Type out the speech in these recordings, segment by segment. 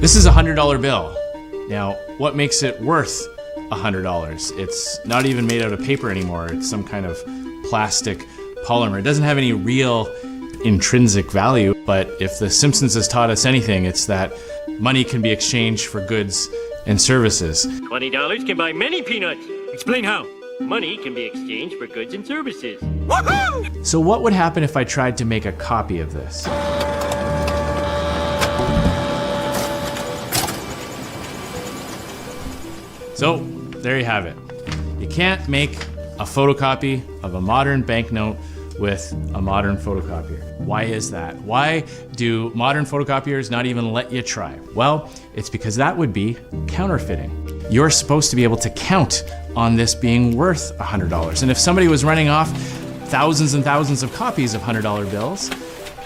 This is a $100 bill. Now, what makes it worth $100? It's not even made out of paper anymore. It's some kind of plastic polymer. It doesn't have any real intrinsic value, but if The Simpsons has taught us anything, it's that money can be exchanged for goods and services. $20 can buy many peanuts. Explain how. Money can be exchanged for goods and services. Woohoo! So what would happen if I tried to make a copy of this? So there you have it. You can't make a photocopy of a modern banknote with a modern photocopier. Why is that? Why do modern photocopiers not even let you try? Well, it's because that would be counterfeiting. You're supposed to be able to count on this being worth $100. And if somebody was running off thousands and thousands of copies of $100 bills,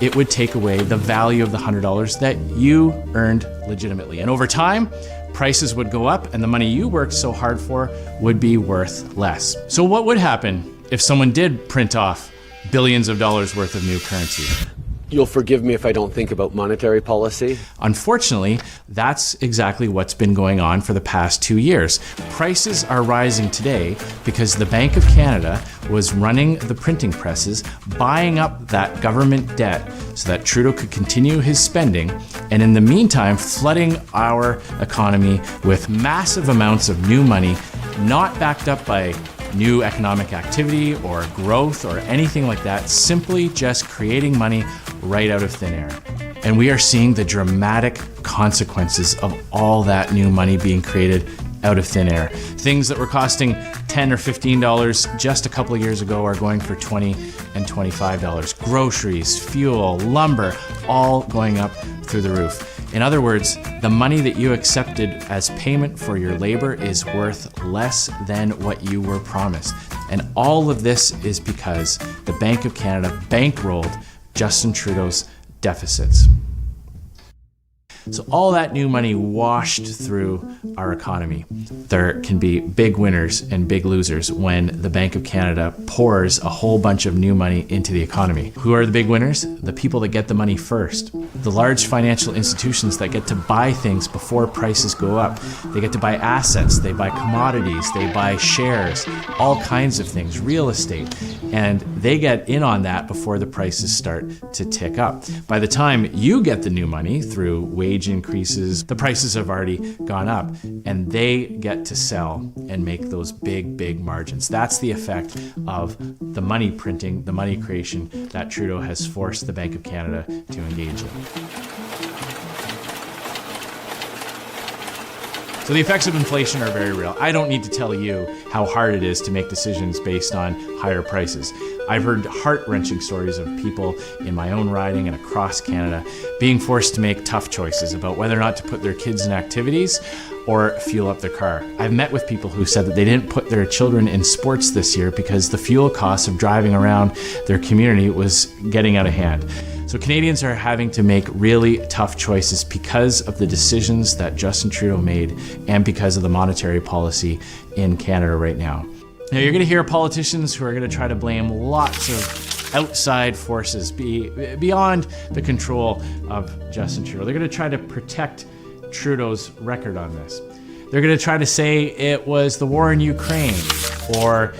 it would take away the value of the $100 that you earned legitimately. And over time, prices would go up and the money you worked so hard for would be worth less. So what would happen if someone did print off billions of dollars worth of new currency? You'll forgive me if I don't think about monetary policy. Unfortunately, that's exactly what's been going on for the past 2 years. Prices are rising today because the Bank of Canada was running the printing presses, buying up that government debt so that Trudeau could continue his spending, and in the meantime, flooding our economy with massive amounts of new money, not backed up by new economic activity or growth or anything like that, simply just creating money right out of thin air. And we are seeing the dramatic consequences of all that new money being created out of thin air. Things that were costing $10 or $15 just a couple of years ago are going for $20 and $25. Groceries, fuel, lumber, all going up through the roof. In other words, the money that you accepted as payment for your labor is worth less than what you were promised. And all of this is because the Bank of Canada bankrolled Justin Trudeau's deficits. So all that new money washed through our economy. There can be big winners and big losers when the Bank of Canada pours a whole bunch of new money into the economy. Who are the big winners? The people that get the money first. The large financial institutions that get to buy things before prices go up. They get to buy assets, they buy commodities, they buy shares, all kinds of things, real estate. And they get in on that before the prices start to tick up. By the time you get the new money through wage increases, the prices have already gone up and they get to sell and make those big margins. That's the effect of the money printing, the money creation that Trudeau has forced the Bank of Canada to engage in. So the effects of inflation are very real. I don't need to tell you how hard it is to make decisions based on higher prices. I've heard heart-wrenching stories of people in my own riding and across Canada being forced to make tough choices about whether or not to put their kids in activities or fuel up their car. I've met with people who said that they didn't put their children in sports this year because the fuel costs of driving around their community was getting out of hand. So Canadians are having to make really tough choices because of the decisions that Justin Trudeau made and because of the monetary policy in Canada right now. Now you're going to hear politicians who are going to try to blame lots of outside forces beyond the control of Justin Trudeau. They're going to try to protect Trudeau's record on this. They're going to try to say it was the war in Ukraine or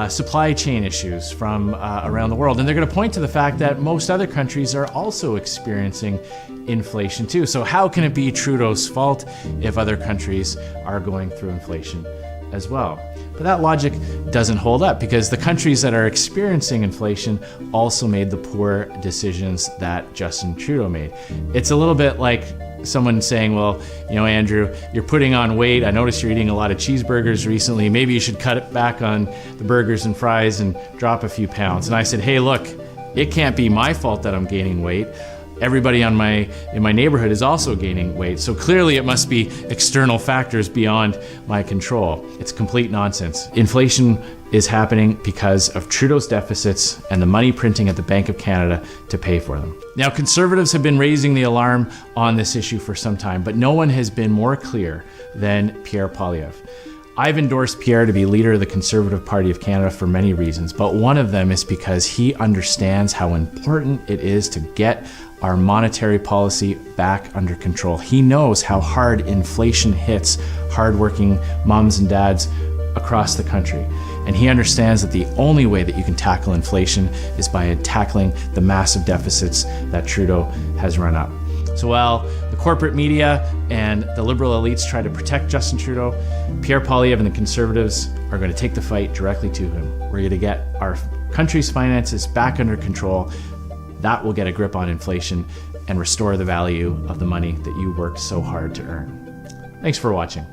supply chain issues from around the world. And they're going to point to the fact that most other countries are also experiencing inflation too. So how can it be Trudeau's fault if other countries are going through inflation as well? But that logic doesn't hold up because the countries that are experiencing inflation also made the poor decisions that Justin Trudeau made. It's a little bit like someone saying, well, you know, Andrew, you're putting on weight. I noticed you're eating a lot of cheeseburgers recently. Maybe you should cut it back on the burgers and fries and drop a few pounds. And I said, hey, look, it can't be my fault that I'm gaining weight. Everybody in my neighborhood is also gaining weight. So clearly it must be external factors beyond my control. It's complete nonsense. Inflation is happening because of Trudeau's deficits and the money printing at the Bank of Canada to pay for them. Now, Conservatives have been raising the alarm on this issue for some time, but no one has been more clear than Pierre Poilievre. I've endorsed Pierre to be leader of the Conservative Party of Canada for many reasons, but one of them is because he understands how important it is to get our monetary policy back under control. He knows how hard inflation hits hardworking moms and dads across the country. And he understands that the only way that you can tackle inflation is by tackling the massive deficits that Trudeau has run up. So while the corporate media and the liberal elites try to protect Justin Trudeau, Pierre Poilievre and the Conservatives are going to take the fight directly to him. We're going to get our country's finances back under control. That will get a grip on inflation and restore the value of the money that you worked so hard to earn. Thanks for watching.